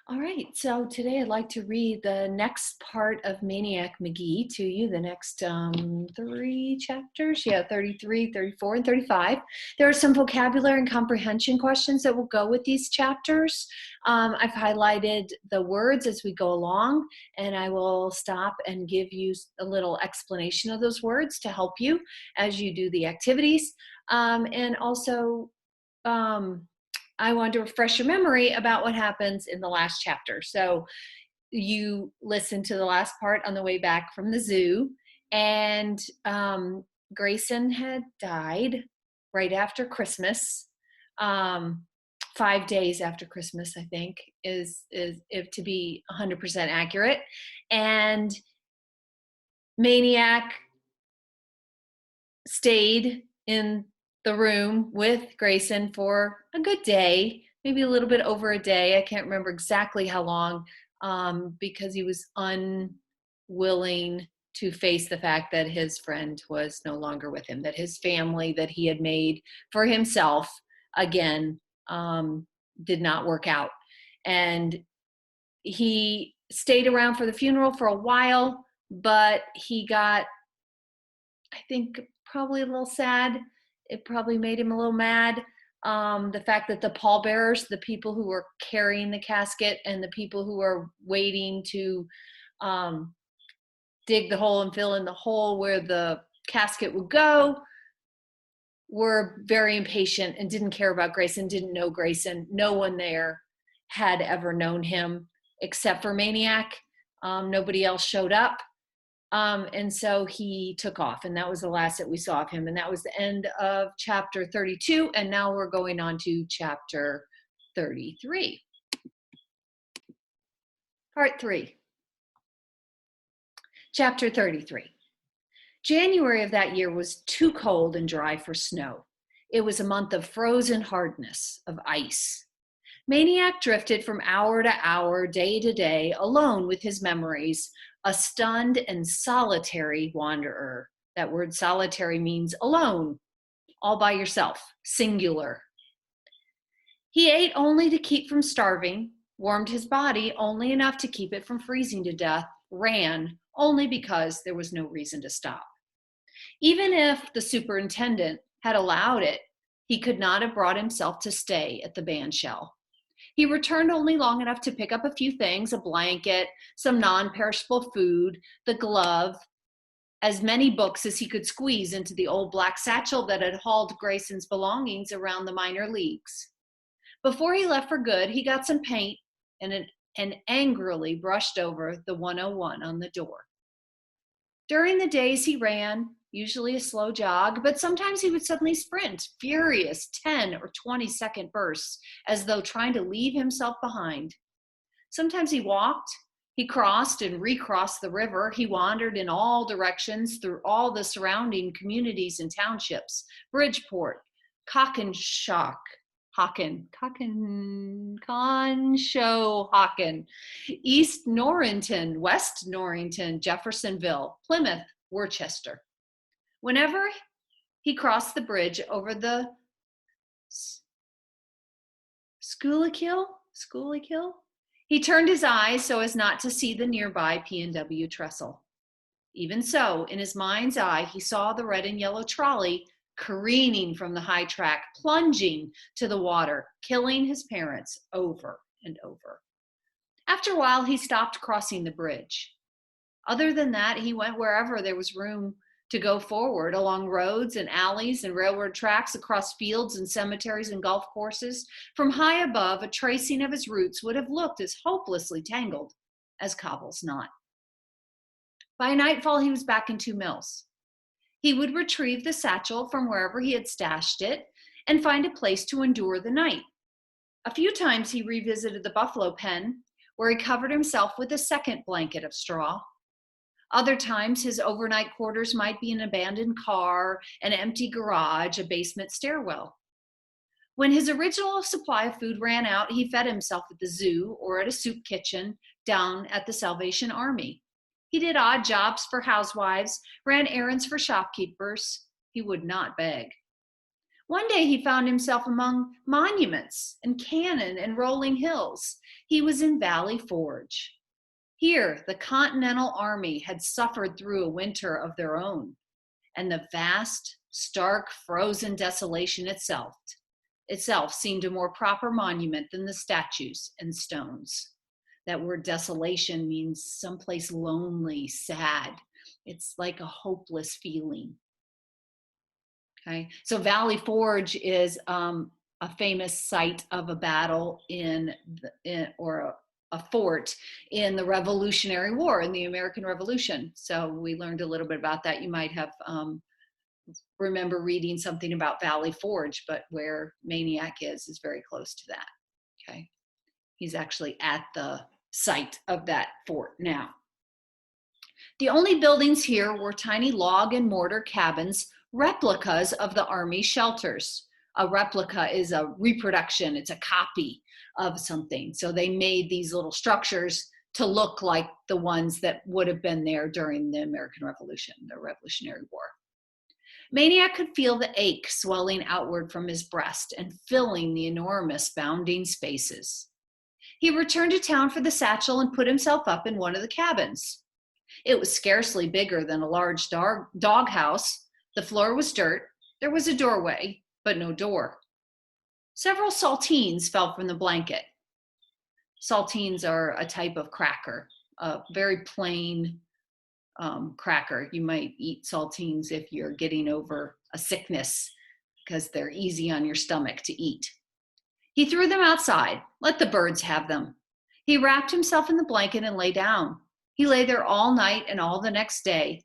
All right, so today I'd like to read the next part of Maniac Magee to you, the next three chapters. Yeah, 33, 34, and 35. There are some vocabulary and comprehension questions that will go with these chapters. I've highlighted the words as we go along, and I will stop and give you a little explanation of those words to help you as you do the activities. And also, I want to refresh your memory about what happens in the last chapter. So you listen to the last part on the way back from the zoo, and Grayson had died right after Christmas. 5 days after Christmas, I think, is if to be 100% accurate. And Maniac stayed in the room with Grayson for a good day, maybe a little bit over a day. I can't remember exactly how long, because he was unwilling to face the fact that his friend was no longer with him, that his family that he had made for himself again did not work out. And he stayed around for the funeral for a while, but he got, I think, probably a little sad. It probably made him a little mad. The fact that the pallbearers, the people who were carrying the casket and the people who were waiting to dig the hole and fill in the hole where the casket would go, were very impatient and didn't care about Grayson, didn't know Grayson. No one there had ever known him except for Maniac. Nobody else showed up. And so he took off, and that was the last that we saw of him. And that was the end of chapter 32. And now we're going on to chapter 33. Part 3. Chapter 33. January of that year was too cold and dry for snow. It was a month of frozen hardness, of ice. Maniac drifted from hour to hour, day to day, alone with his memories, a stunned and solitary wanderer. That word solitary means alone, all by yourself, singular. He ate only to keep from starving, warmed his body only enough to keep it from freezing to death, ran only because there was no reason to stop. Even if the superintendent had allowed it, he could not have brought himself to stay at the bandshell. He returned only long enough to pick up a few things, a blanket, some non-perishable food, the glove, as many books as he could squeeze into the old black satchel that had hauled Grayson's belongings around the minor leagues. Before he left for good, he got some paint and angrily brushed over the 101 on the door. During the days he ran, usually a slow jog, but sometimes he would suddenly sprint, furious 10 or 20-second bursts, as though trying to leave himself behind. Sometimes he walked, he crossed and recrossed the river, he wandered in all directions through all the surrounding communities and townships, Bridgeport, Cockenshock, Conshohocken, East Norrington, West Norrington, Jeffersonville, Plymouth, Worcester. Whenever he crossed the bridge over the Schuylkill, he turned his eyes so as not to see the nearby P&W trestle. Even so, in his mind's eye, he saw the red and yellow trolley careening from the high track, plunging to the water, killing his parents over and over. After a while, he stopped crossing the bridge. Other than that, he went wherever there was room to go forward, along roads and alleys and railroad tracks, across fields and cemeteries and golf courses. From high above, a tracing of his routes would have looked as hopelessly tangled as Cobble's knot. By nightfall, he was back in Two Mills. He would retrieve the satchel from wherever he had stashed it and find a place to endure the night. A few times he revisited the buffalo pen, where he covered himself with a second blanket of straw. Other times his overnight quarters might be an abandoned car, an empty garage, a basement stairwell. When his original supply of food ran out, he fed himself at the zoo or at a soup kitchen down at the Salvation Army. He did odd jobs for housewives, ran errands for shopkeepers. He would not beg. One day he found himself among monuments and cannon and rolling hills. He was in Valley Forge. Here, the Continental Army had suffered through a winter of their own, and the vast, stark, frozen desolation itself seemed a more proper monument than the statues and stones. That word desolation means someplace lonely, sad. It's like a hopeless feeling. Okay, so Valley Forge is a famous site of a battle or a fort in the Revolutionary War, in the American Revolution. So we learned a little bit about that. You might have remember reading something about Valley Forge, but where Maniac is very close to that. Okay, he's actually at the site of that fort now. The only buildings here were tiny log and mortar cabins, replicas of the Army shelters. A replica is a reproduction, it's a copy of something. So they made these little structures to look like the ones that would have been there during the American Revolution, the Revolutionary War. Maniac could feel the ache swelling outward from his breast and filling the enormous bounding spaces. He returned to town for the satchel and put himself up in one of the cabins. It was scarcely bigger than a large doghouse. The floor was dirt. There was a doorway, but no door. Several saltines fell from the blanket. Saltines are a type of cracker, a very plain cracker. You might eat saltines if you're getting over a sickness because they're easy on your stomach to eat. He threw them outside. Let the birds have them. He wrapped himself in the blanket and lay down. He lay there all night and all the next day.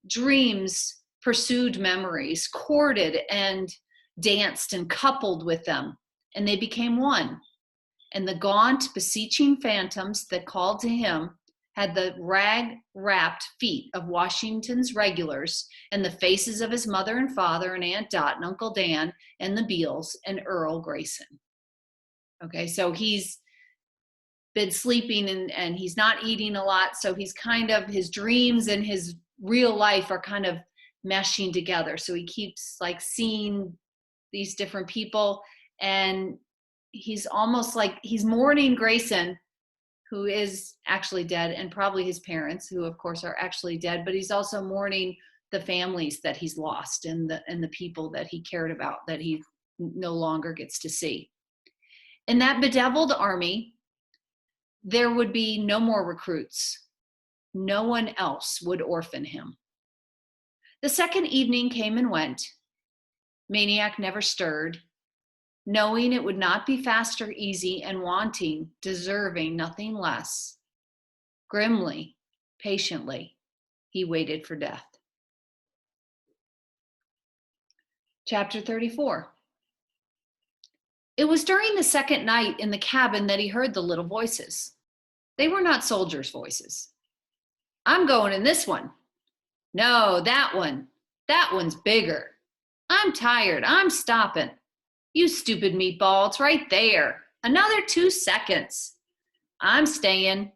Dreams pursued memories, courted and danced and coupled with them, and they became one. And the gaunt, beseeching phantoms that called to him had the rag-wrapped feet of Washington's regulars and the faces of his mother and father and Aunt Dot and Uncle Dan and the Beals and Earl Grayson. Okay, so he's been sleeping and he's not eating a lot, so he's kind of, his dreams and his real life are kind of meshing together. So he keeps like seeing these different people, and he's almost like he's mourning Grayson, who is actually dead, and probably his parents, who of course are actually dead, but he's also mourning the families that he's lost and the people that he cared about that he no longer gets to see. In that bedeviled army, there would be no more recruits. No one else would orphan him. The second evening came and went. Maniac never stirred, knowing it would not be fast or easy, and wanting, deserving nothing less. Grimly, patiently, he waited for death. Chapter 34. It was during the second night in the cabin that he heard the little voices. They were not soldiers' voices. I'm going in this one. No, that one. That one's bigger. I'm tired. I'm stopping. You stupid meatball, it's right there. Another 2 seconds. I'm staying.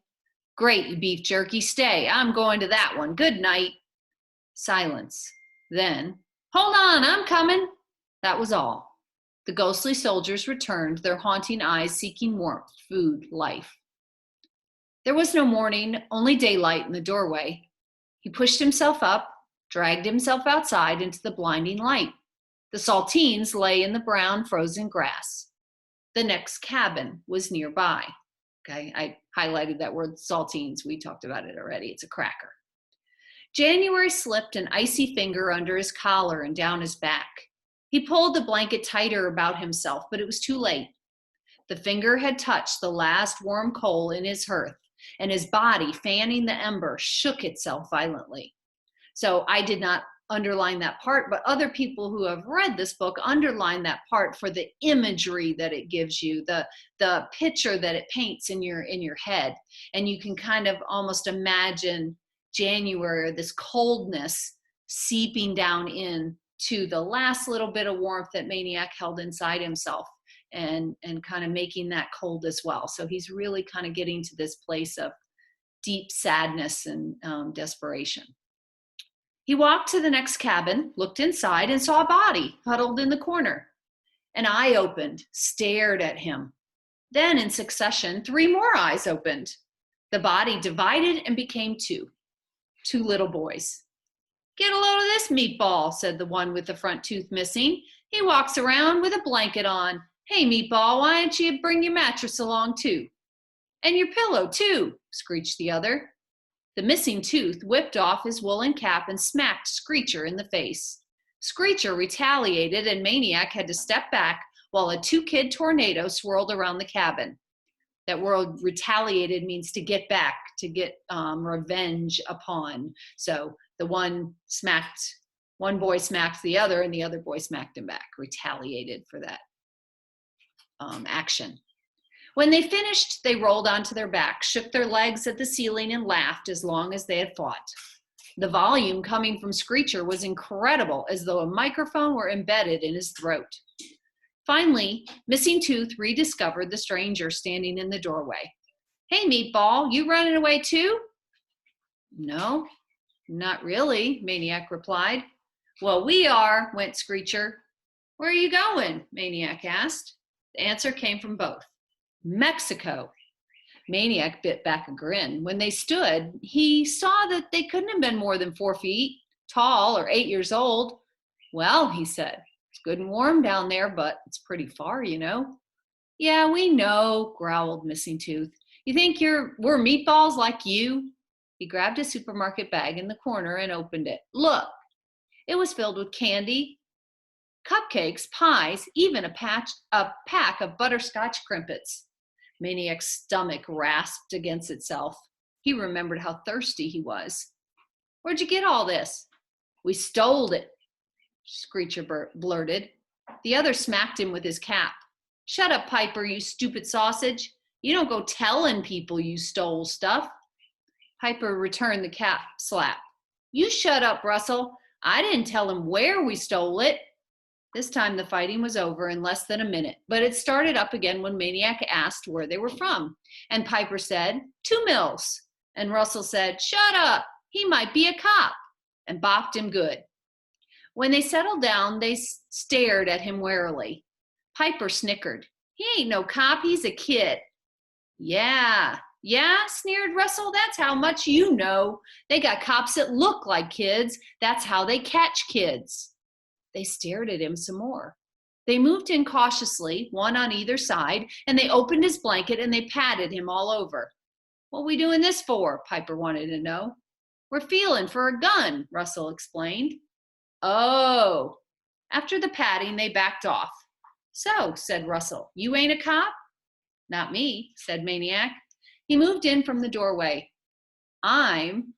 Great, you beef jerky, stay. I'm going to that one. Good night. Silence. Then, hold on, I'm coming. That was all. The ghostly soldiers returned, their haunting eyes seeking warmth, food, life. There was no morning, only daylight in the doorway. He pushed himself up, dragged himself outside into the blinding light. The saltines lay in the brown, frozen grass. The next cabin was nearby. Okay, I highlighted that word saltines. We talked about it already. It's a cracker. January slipped an icy finger under his collar and down his back. He pulled the blanket tighter about himself, but it was too late. The finger had touched the last warm coal in his hearth, and his body, fanning the ember, shook itself violently. So I did not underline that part, but other people who have read this book underline that part for the imagery that it gives you, the picture that it paints in your head. And you can kind of almost imagine January, this coldness seeping down in to the last little bit of warmth that Maniac held inside himself, and kind of making that cold as well. So he's really kind of getting to this place of deep sadness and desperation. He walked to the next cabin, looked inside, and saw a body huddled in the corner. An eye opened, stared at him. Then, in succession, 3 more eyes opened. The body divided and became two little boys. "Get a load of this meatball," said the one with the front tooth missing. "He walks around with a blanket on. Hey, meatball, why don't you bring your mattress along too?" "And your pillow too," screeched the other. The missing tooth whipped off his woolen cap and smacked Screecher in the face. Screecher retaliated, and Maniac had to step back while a 2-kid tornado swirled around the cabin. That word retaliated means to get back, to get revenge upon. So the one boy smacked the other, and the other boy smacked him back, retaliated for that action. When they finished, they rolled onto their backs, shook their legs at the ceiling, and laughed as long as they had fought. The volume coming from Screecher was incredible, as though a microphone were embedded in his throat. Finally, Missing Tooth rediscovered the stranger standing in the doorway. "Hey, Meatball, you running away too?" "No, not really," Maniac replied. "Well, we are," went Screecher. "Where are you going?" Maniac asked. The answer came from both. Mexico. Maniac bit back a grin. When they stood, he saw that they couldn't have been more than 4 feet tall or 8 years old. "Well," he said, "it's good and warm down there, but it's pretty far, you know." "Yeah, we know," growled Missing Tooth. "You think we're meatballs like you?" He grabbed a supermarket bag in the corner and opened it. "Look." It was filled with candy, cupcakes, pies, even a pack of butterscotch crimpets. Maniac's stomach rasped against itself. He remembered how thirsty he was. "Where'd you get all this?" "We stole it," Screecher blurted. The other smacked him with his cap. "Shut up, Piper, you stupid sausage. You don't go telling people you stole stuff." Piper returned the cap slap. "You shut up, Russell. I didn't tell him where we stole it." This time the fighting was over in less than a minute, but it started up again when Maniac asked where they were from. And Piper said, 2 mills. And Russell said, "Shut up, he might be a cop," and bopped him good. When they settled down, they stared at him warily. Piper snickered. "He ain't no cop, he's a kid." Yeah, sneered Russell, "that's how much you know. They got cops that look like kids. That's how they catch kids." They stared at him some more. They moved in cautiously, one on either side, and they opened his blanket and they patted him all over. "What we doing this for?" Piper wanted to know. "We're feeling for a gun," Russell explained. "Oh." After the patting, they backed off. "So," said Russell, "you ain't a cop?" "Not me," said Maniac. He moved in from the doorway. "I'm,"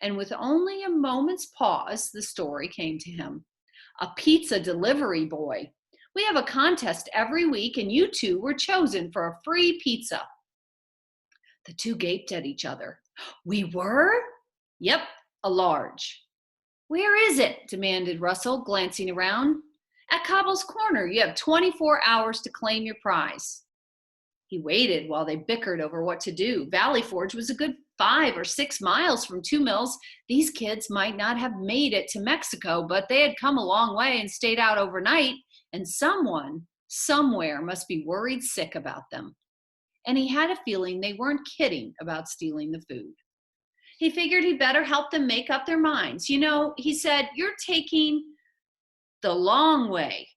and with only a moment's pause, the story came to him. "A pizza delivery boy. We have a contest every week, and you 2 were chosen for a free pizza." The 2 gaped at each other. "We were?" "Yep, a large." "Where is it?" demanded Russell, glancing around. "At Cobble's Corner. You have 24 hours to claim your prize." He waited while they bickered over what to do. Valley Forge was a good 5 or 6 miles from 2 mills. These kids might not have made it to Mexico, but they had come a long way and stayed out overnight, and someone, somewhere, must be worried sick about them. And he had a feeling they weren't kidding about stealing the food. He figured he'd better help them make up their minds. "You know," he said, "you're taking the long way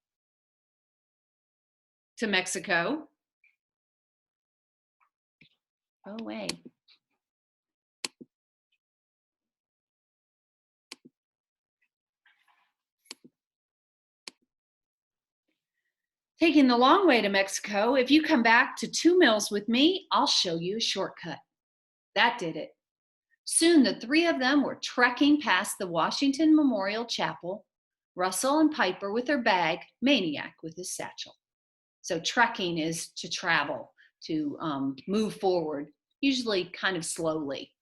to Mexico." Go away. "Taking the long way to Mexico. If you come back to 2 mills with me, I'll show you a shortcut." That did it. Soon the 3 of them were trekking past the Washington Memorial Chapel, Russell and Piper with their bag, Maniac with his satchel. So trekking is to travel, to move forward, usually kind of slowly.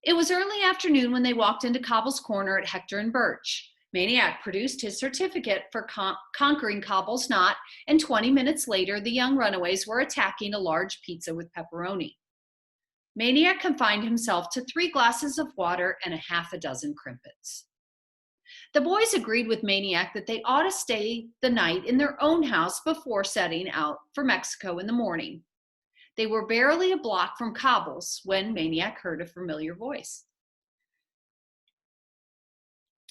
It was early afternoon when they walked into Cobble's Corner at Hector and Birch. Maniac produced his certificate for conquering Cobble's Knot, and 20 minutes later, the young runaways were attacking a large pizza with pepperoni. Maniac confined himself to 3 glasses of water and a half a dozen crimpets. The boys agreed with Maniac that they ought to stay the night in their own house before setting out for Mexico in the morning. They were barely a block from Cobbles when Maniac heard a familiar voice.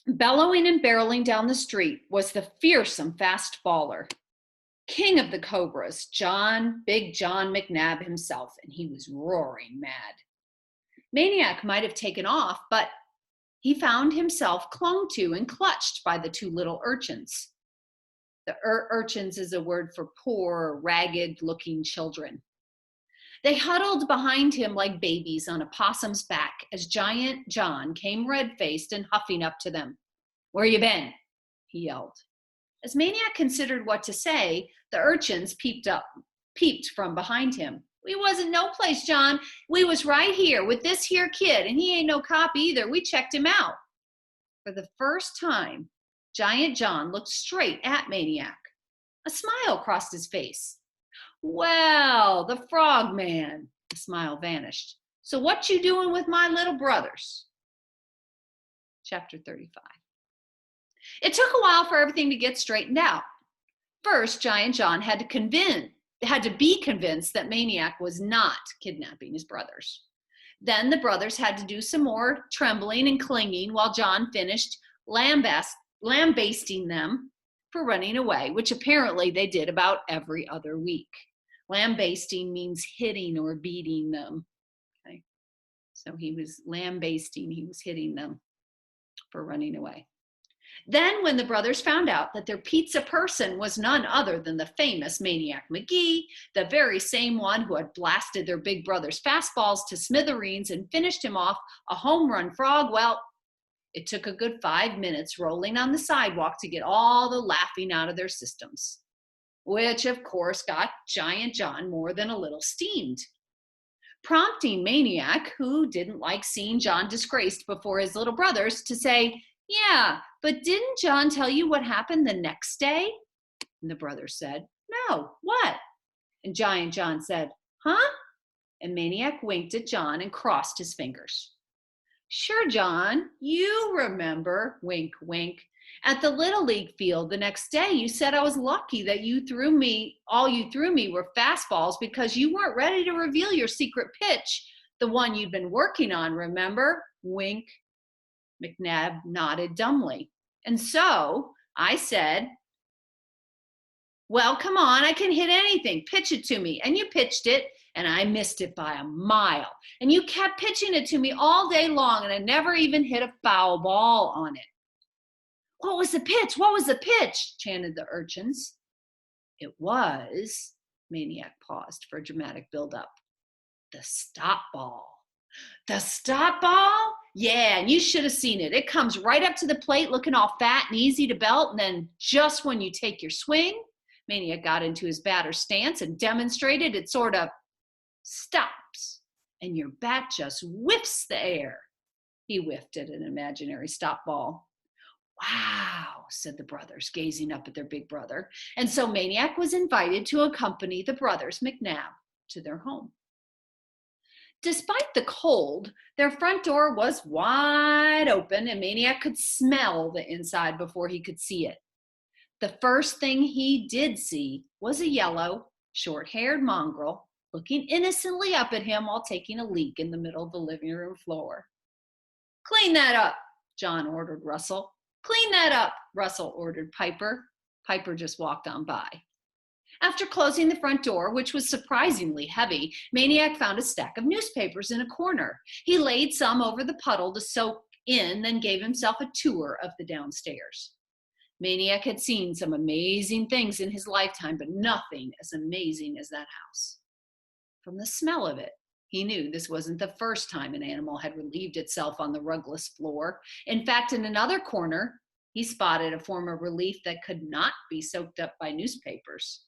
Bellowing and barreling down the street was the fearsome fast faller, king of the Cobras, Big John McNabb himself, and he was roaring mad. Maniac might have taken off, but he found himself clung to and clutched by the 2 little urchins. The urchins is a word for poor, ragged-looking children. They huddled behind him like babies on a possum's back as Giant John came red-faced and huffing up to them. "Where you been?" he yelled. As Maniac considered what to say, the urchins peeped from behind him. "We wasn't no place, John. We was right here with this here kid, and he ain't no cop either. We checked him out." For the first time, Giant John looked straight at Maniac. A smile crossed his face. "Well, the frog man." The smile vanished. "So what you doing with my little brothers?" Chapter 35. It took a while for everything to get straightened out. First, Giant John had to be convinced that Maniac was not kidnapping his brothers. Then the brothers had to do some more trembling and clinging while John finished lambasting them for running away, which apparently they did about every other week. Lambasting means hitting or beating them. Okay, so he was lambasting, he was hitting them for running away. Then when the brothers found out that their pizza person was none other than the famous Maniac Magee, the very same one who had blasted their big brother's fastballs to smithereens and finished him off a home run frog, well, it took a good 5 minutes rolling on the sidewalk to get all the laughing out of their systems, which of course got Giant John more than a little steamed, prompting Maniac, who didn't like seeing John disgraced before his little brothers, to say, "Yeah, but didn't John tell you what happened the next day?" And the brothers said, "No, what?" And Giant John said, "Huh?" And Maniac winked at John and crossed his fingers. "Sure, John, you remember," wink, wink. "At the Little League field the next day, you said I was lucky that all you threw me were fastballs because you weren't ready to reveal your secret pitch, the one you'd been working on, remember?" Wink. McNabb nodded dumbly. "And so I said, well, come on, I can hit anything. Pitch it to me." And you pitched it, and I missed it by a mile. And you kept pitching it to me all day long, and I never even hit a foul ball on it. "What was the pitch? What was the pitch?" chanted the urchins. "It was," Maniac paused for a dramatic build-up, "the stop ball." "The stop ball? Yeah, and you should have seen it. It comes right up to the plate looking all fat and easy to belt, and then just when you take your swing," Maniac got into his batter's stance and demonstrated it sort of stops, and your bat just whiffs the air. He whiffed at an imaginary stop ball. "Wow," said the brothers, gazing up at their big brother. And so Maniac was invited to accompany the brothers McNabb to their home. Despite the cold, their front door was wide open, and Maniac could smell the inside before he could see it. The first thing he did see was a yellow, short-haired mongrel looking innocently up at him while taking a leak in the middle of the living room floor. "Clean that up," John ordered Russell. "Clean that up," Russell ordered Piper. Piper just walked on by. After closing the front door, which was surprisingly heavy, Maniac found a stack of newspapers in a corner. He laid some over the puddle to soak in, then gave himself a tour of the downstairs. Maniac had seen some amazing things in his lifetime, but nothing as amazing as that house. From the smell of it, he knew this wasn't the first time an animal had relieved itself on the rugless floor. In fact, in another corner, he spotted a form of relief that could not be soaked up by newspapers.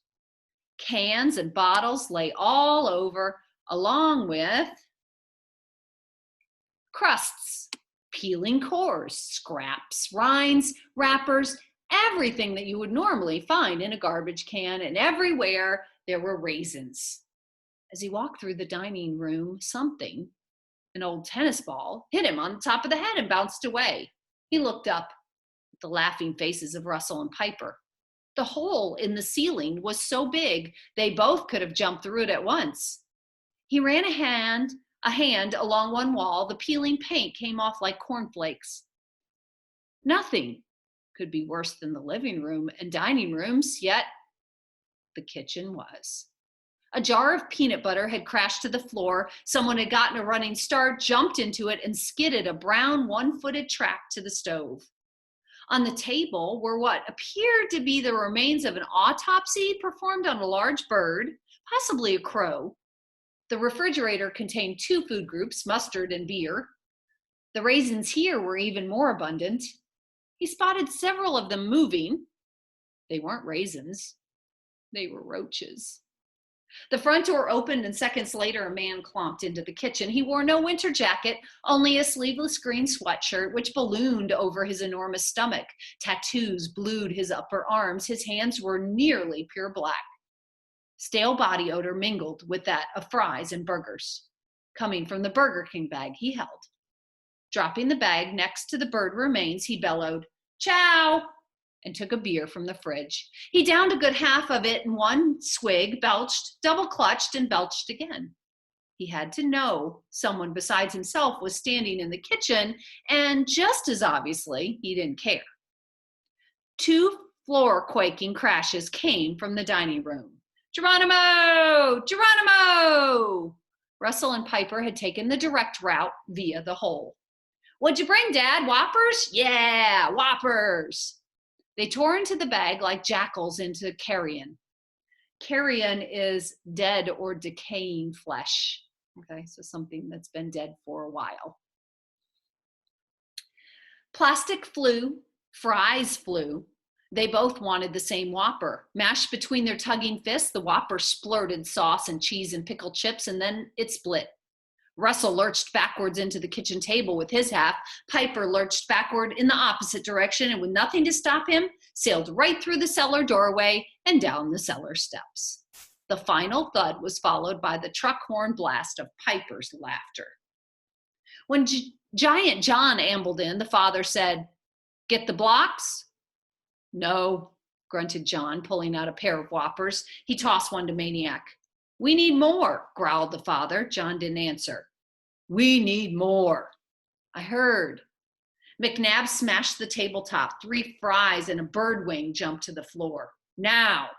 Cans and bottles lay all over, along with crusts, peeling cores, scraps, rinds, wrappers, everything that you would normally find in a garbage can, and everywhere there were raisins. As he walked through the dining room, something, an old tennis ball, hit him on the top of the head and bounced away. He looked up at the laughing faces of Russell and Piper. The hole in the ceiling was so big they both could have jumped through it at once. He ran a hand along one wall. The peeling paint came off like cornflakes. Nothing could be worse than the living room and dining rooms, yet the kitchen was. A jar of peanut butter had crashed to the floor. Someone had gotten a running start, jumped into it, and skidded a brown one-footed track to the stove. On the table were what appeared to be the remains of an autopsy performed on a large bird, possibly a crow. The refrigerator contained 2 food groups, mustard and beer. The raisins here were even more abundant. He spotted several of them moving. They weren't raisins. They were roaches. The front door opened, and seconds later, a man clomped into the kitchen. He wore no winter jacket, only a sleeveless green sweatshirt, which ballooned over his enormous stomach. Tattoos blued his upper arms. His hands were nearly pure black. Stale body odor mingled with that of fries and burgers, coming from the Burger King bag he held. Dropping the bag next to the bird remains, he bellowed, "Chow!" and took a beer from the fridge. He downed a good half of it in one swig, belched, double-clutched, and belched again. He had to know someone besides himself was standing in the kitchen, and just as obviously, he didn't care. 2 floor-quaking crashes came from the dining room. "Geronimo! Geronimo!" Russell and Piper had taken the direct route via the hole. "What'd you bring, Dad? Whoppers?" "Yeah, Whoppers." They tore into the bag like jackals into carrion. Carrion is dead or decaying flesh. Okay, so something that's been dead for a while. Plastic flew, fries flew. They both wanted the same Whopper. Mashed between their tugging fists, the Whopper splurted sauce and cheese and pickled chips, and then it split. Russell lurched backwards into the kitchen table with his half. Piper lurched backward in the opposite direction, and with nothing to stop him, sailed right through the cellar doorway and down the cellar steps. The final thud was followed by the truck horn blast of Piper's laughter. When Giant John ambled in, the father said, "Get the blocks?" "No," grunted John, pulling out a pair of Whoppers. He tossed one to Maniac. "We need more," growled the father. John didn't answer. "We need more." "I heard." McNabb smashed the tabletop. 3 fries and a bird wing jumped to the floor. "Now."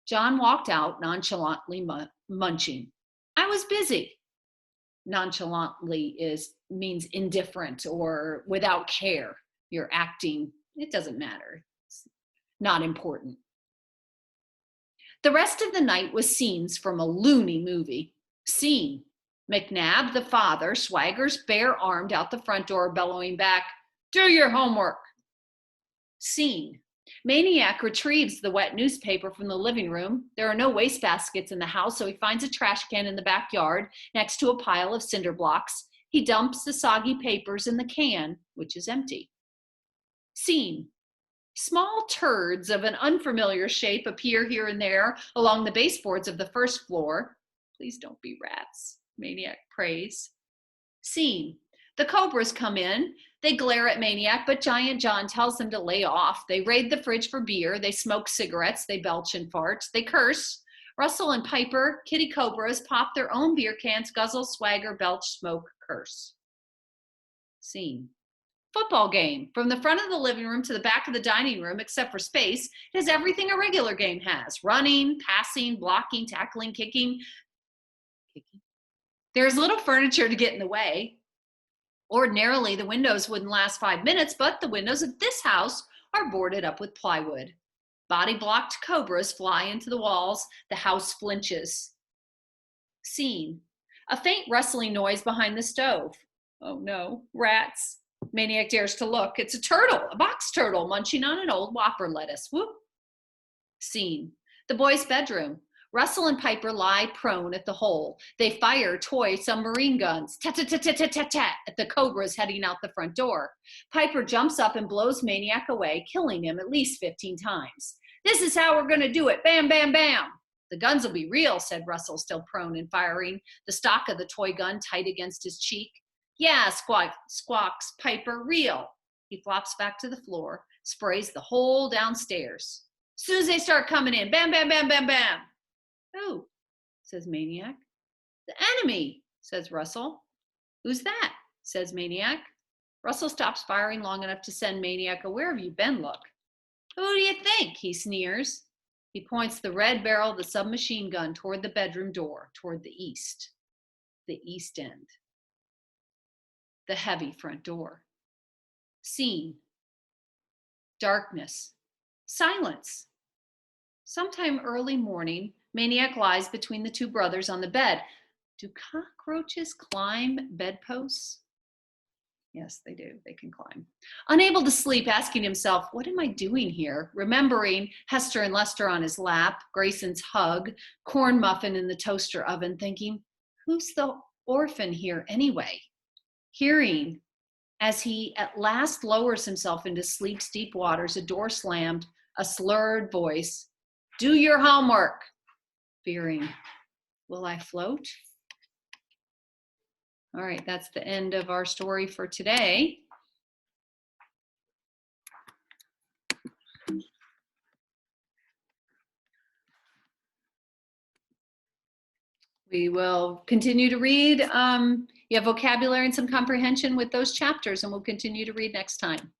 John walked out, nonchalantly munching. "I was busy." Nonchalantly means indifferent or without care. You're acting, it doesn't matter. It's not important. The rest of the night was scenes from a loony movie. Scene: McNabb, the father, swaggers bare-armed out the front door, bellowing back, "Do your homework." Scene: Maniac retrieves the wet newspaper from the living room. There are no wastebaskets in the house, so he finds a trash can in the backyard next to a pile of cinder blocks. He dumps the soggy papers in the can, which is empty. Scene: Small turds of an unfamiliar shape appear here and there along the baseboards of the first floor. "Please don't be rats," Maniac prays. Scene: The cobras come in. They glare at Maniac, but Giant John tells them to lay off. They raid the fridge for beer. They smoke cigarettes. They belch and fart. They curse. Russell and Piper, kitty cobras, pop their own beer cans, guzzle, swagger, belch, smoke, curse. Scene: Football game. From the front of the living room to the back of the dining room, except for space, it has everything a regular game has: running, passing, blocking, tackling, kicking. There's little furniture to get in the way. Ordinarily, the windows wouldn't last 5 minutes, but the windows of this house are boarded up with plywood. Body-blocked cobras fly into the walls. The house flinches. Scene: A faint rustling noise behind the stove. Oh no, rats. Maniac dares to look. It's a turtle, a box turtle, munching on an old Whopper lettuce. Whoop. Scene: The boys' bedroom. Russell and Piper lie prone at the hole. They fire toy submarine guns, tat-tat-tat-tat-tat-tat, at the cobras heading out the front door. Piper jumps up and blows Maniac away, killing him at least 15 times. "This is how we're going to do it. Bam, bam, bam." The guns will be real, said Russell, still prone and firing, the stock of the toy gun tight against his cheek. Yeah, squawks Piper, real. He flops back to the floor, sprays the whole downstairs. Soon as they start coming in, bam, bam, bam, bam, bam. Who? Says Maniac. The enemy, says Russell. Who's that? Says Maniac. Russell stops firing long enough to send Maniac a where have you been look. Who do you think? He sneers. He points the red barrel of the submachine gun toward the bedroom door, toward the east end, the heavy front door. Scene. Darkness. Silence. Sometime early morning, Maniac lies between the two brothers on the bed. Do cockroaches climb bedposts? Yes, they do. They can climb. Unable to sleep, asking himself, what am I doing here? Remembering Hester and Lester on his lap, Grayson's hug, corn muffin in the toaster oven, thinking, who's the orphan here anyway? Hearing, as he at last lowers himself into sleep's deep waters, a door slammed, a slurred voice, do your homework. Fearing, will I float? All right, that's the end of our story for today. We will continue to read. You have vocabulary and some comprehension with those chapters, and we'll continue to read next time.